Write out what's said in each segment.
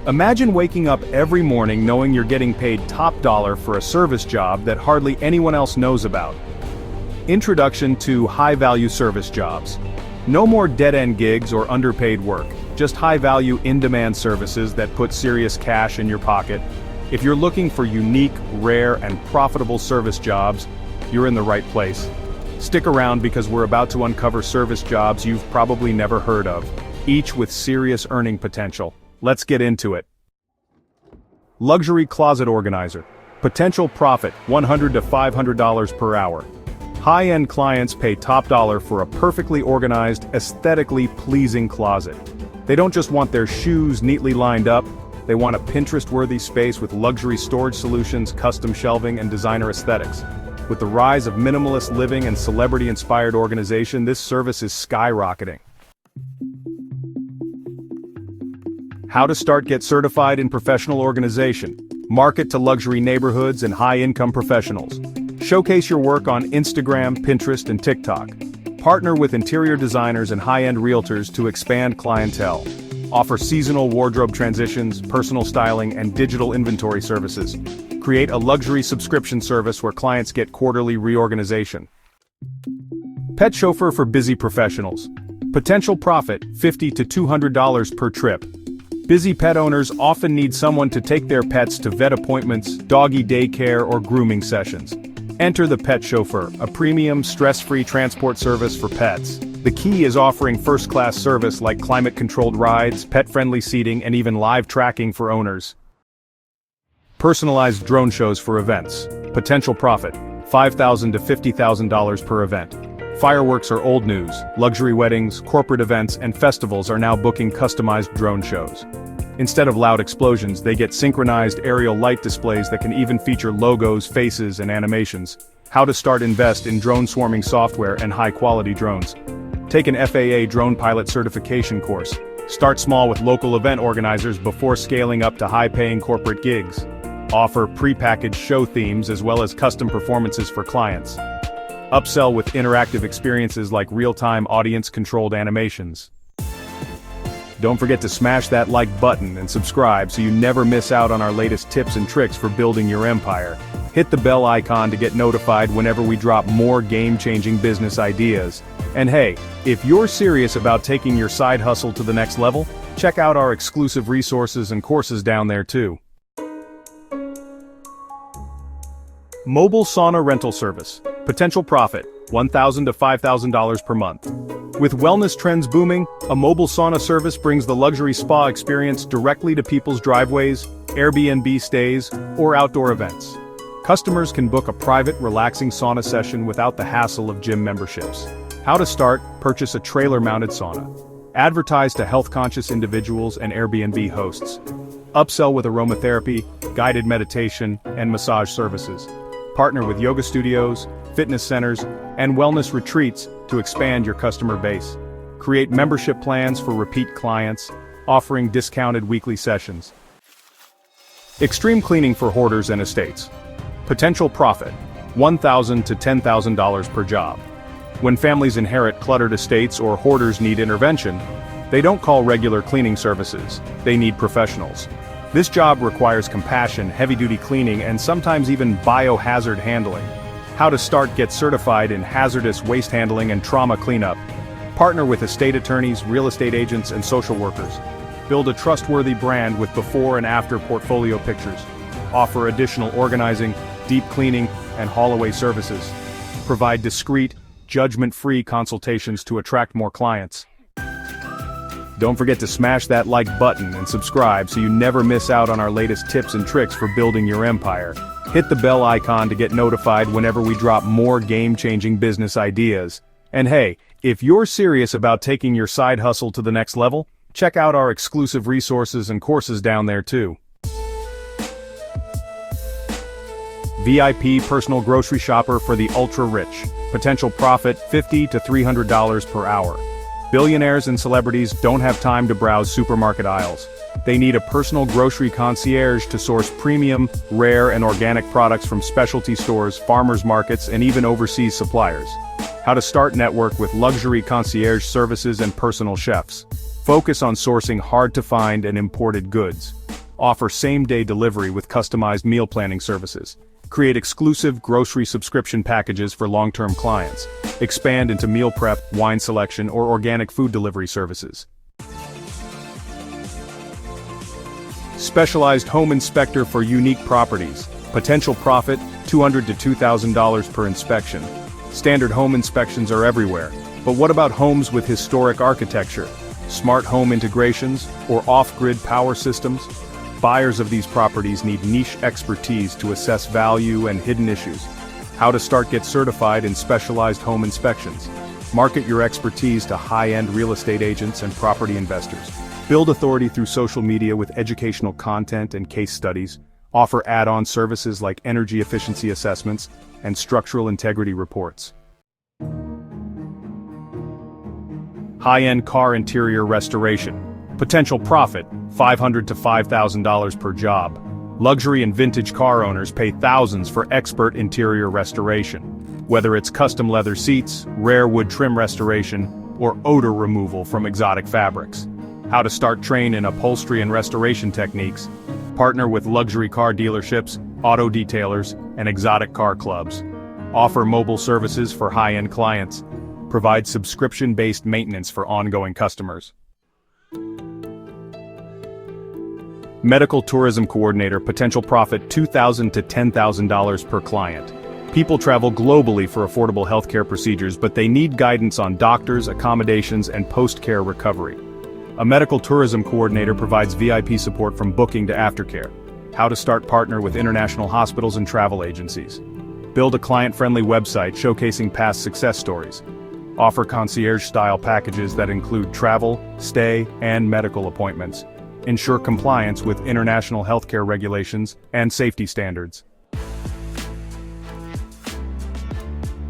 Imagine waking up every morning knowing you're getting paid top dollar for a service job that hardly anyone else knows about. Introduction to high-value service jobs. No more dead-end gigs or underpaid work, just high-value in-demand services that put serious cash in your pocket. If you're looking for unique, rare, and profitable service jobs, you're in the right place. Stick around because we're about to uncover service jobs you've probably never heard of, each with serious earning potential. Let's get into it. Luxury closet organizer. Potential profit, $100 to $500 per hour. High-end clients pay top dollar for a perfectly organized, aesthetically pleasing closet. They don't just want their shoes neatly lined up, they want a Pinterest-worthy space with luxury storage solutions, custom shelving, and designer aesthetics. With the rise of minimalist living and celebrity-inspired organization, this service is skyrocketing. How to get certified in professional organization. Market to luxury neighborhoods and high-income professionals. Showcase your work on Instagram, Pinterest, and TikTok. Partner with interior designers and high-end realtors to expand clientele. Offer seasonal wardrobe transitions, personal styling, and digital inventory services. Create a luxury subscription service where clients get quarterly reorganization. Pet chauffeur for busy professionals. Potential profit, $50 to $200 per trip. Busy pet owners often need someone to take their pets to vet appointments, doggy daycare, or grooming sessions. Enter the Pet Chauffeur, a premium, stress-free transport service for pets. The key is offering first-class service like climate-controlled rides, pet-friendly seating, and even live tracking for owners. Personalized drone shows for events. Potential profit, $5,000 to $50,000 per event. Fireworks are old news. Luxury weddings, corporate events, and festivals are now booking customized drone shows. Instead of loud explosions, they get synchronized aerial light displays that can even feature logos, faces, and animations. How to invest in drone swarming software and high-quality drones. Take an FAA drone pilot certification course. Start small with local event organizers before scaling up to high-paying corporate gigs. Offer pre-packaged show themes as well as custom performances for clients. Upsell with interactive experiences like real-time audience-controlled animations. Don't forget to smash that like button and subscribe so you never miss out on our latest tips and tricks for building your empire. Hit the bell icon to get notified whenever we drop more game-changing business ideas. And hey, if you're serious about taking your side hustle to the next level, check out our exclusive resources and courses down there too. Mobile sauna rental service. Potential profit, $1,000 to $5,000 per month. With wellness trends booming, a mobile sauna service brings the luxury spa experience directly to people's driveways, Airbnb stays, or outdoor events. Customers can book a private, relaxing sauna session without the hassle of gym memberships. How to start: purchase a trailer-mounted sauna. Advertise to health-conscious individuals and Airbnb hosts. Upsell with aromatherapy, guided meditation, and massage services. Partner with yoga studios, fitness centers, and wellness retreats to expand your customer base. Create membership plans for repeat clients, offering discounted weekly sessions. Extreme cleaning for hoarders and estates. Potential profit, $1,000 to $10,000 per job. When families inherit cluttered estates or hoarders need intervention, they don't call regular cleaning services, they need professionals. This job requires compassion, heavy-duty cleaning, and sometimes even biohazard handling. How to get certified in hazardous waste handling and trauma cleanup. Partner with estate attorneys, real estate agents, and social workers. Build a trustworthy brand with before and after portfolio pictures. Offer additional organizing, deep cleaning, and haul-away services. Provide discreet, judgment-free consultations to attract more clients. Don't forget to smash that like button and subscribe so you never miss out on our latest tips and tricks for building your empire. Hit the bell icon to get notified whenever we drop more game-changing business ideas. And hey, if you're serious about taking your side hustle to the next level, check out our exclusive resources and courses down there too. VIP personal grocery shopper for the ultra-rich. Potential profit, $50 to $300 per hour. Billionaires and celebrities don't have time to browse supermarket aisles. They need a personal grocery concierge to source premium, rare, and organic products from specialty stores, farmers markets, and even overseas suppliers. How to network with luxury concierge services and personal chefs. Focus on sourcing hard-to-find and imported goods. Offer same-day delivery with customized meal planning services. Create exclusive grocery subscription packages for long-term clients. Expand into meal prep, wine selection, or organic food delivery services. Specialized home inspector for unique properties. Potential profit, $200 to $2,000 per inspection. Standard home inspections are everywhere, but what about homes with historic architecture, smart home integrations, or off-grid power systems? Buyers of these properties need niche expertise to assess value and hidden issues. How to start: get certified in specialized home inspections. Market your expertise to high-end real estate agents and property investors. Build authority through social media with educational content and case studies. Offer add-on services like energy efficiency assessments and structural integrity reports. High-end car interior restoration. Potential profit, $500 to $5,000 per job. Luxury and vintage car owners pay thousands for expert interior restoration. Whether it's custom leather seats, rare wood trim restoration, or odor removal from exotic fabrics. How to start: train in upholstery and restoration techniques. Partner with luxury car dealerships, auto detailers, and exotic car clubs. Offer mobile services for high-end clients. Provide subscription-based maintenance for ongoing customers. Medical tourism coordinator. Potential profit, $2,000 to $10,000 per client. People travel globally for affordable healthcare procedures, but they need guidance on doctors, accommodations, and post-care recovery. A medical tourism coordinator provides VIP support from booking to aftercare. How to start: partner with international hospitals and travel agencies. Build a client-friendly website showcasing past success stories. Offer concierge-style packages that include travel, stay, and medical appointments. Ensure compliance with international healthcare regulations and safety standards.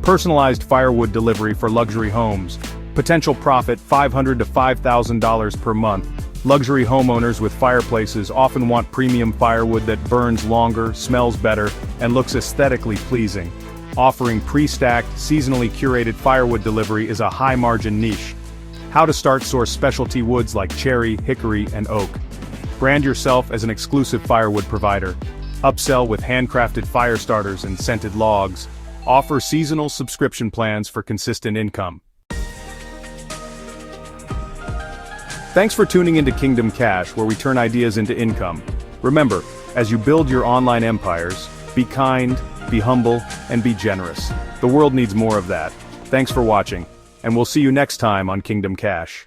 Personalized firewood delivery for luxury homes. Potential profit, $500 to $5,000 per month. Luxury homeowners with fireplaces often want premium firewood that burns longer, smells better, and looks aesthetically pleasing. Offering pre-stacked, seasonally curated firewood delivery is a high-margin niche. How to start: source specialty woods like cherry, hickory, and oak. Brand yourself as an exclusive firewood provider. Upsell with handcrafted fire starters and scented logs. Offer seasonal subscription plans for consistent income. Thanks for tuning into Kingdom Cash, where we turn ideas into income. Remember, as you build your online empires, be kind, be humble, and be generous. The world needs more of that. Thanks for watching, and we'll see you next time on Kingdom Cash.